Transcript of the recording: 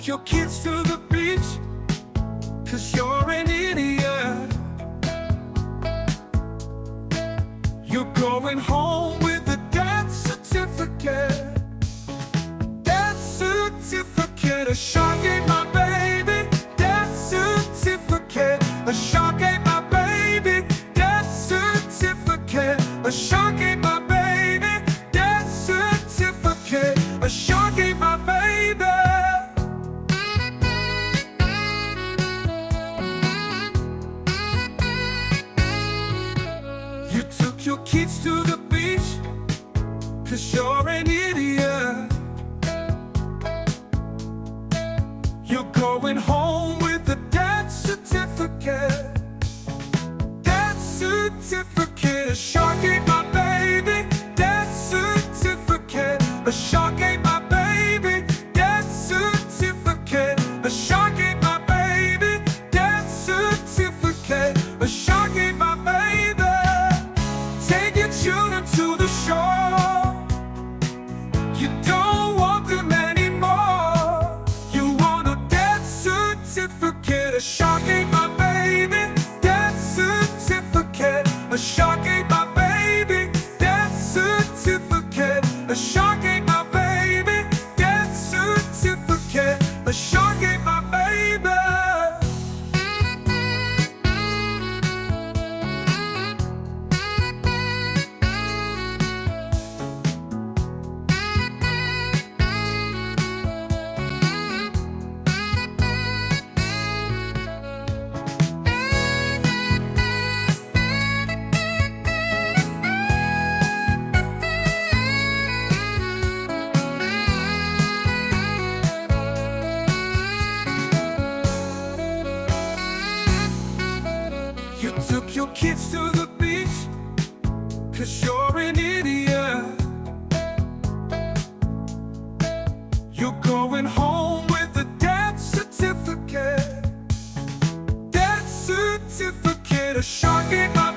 took your kids to the beach, 'cause you're an idiot. You're going home with a death certificate. Death certificate. A shark ate my baby. Death certificate. A shark ate my baby. Death certificate. A shark ate my baby. Death certificate. A shark ate my baby. You took your kids to the beach, 'cause you're an idiot. You're going home with a death certificate. Death certificate. A shark ate my baby. Death certificate. A shark ate my baby. Death certificate. A shark ate my baby. Death certificate. A shark ate my baby. Take your children to the shore. You don't want them anymore. You want a death certificate. A shark ate my baby. Death certificate. A shark ate my baby. Death certificate. A shark ate my baby. Death certificate. A shark ate my baby. You took your kids to the beach, 'cause you're an idiot. You're going home with a death certificate. Death certificate. A shark ate my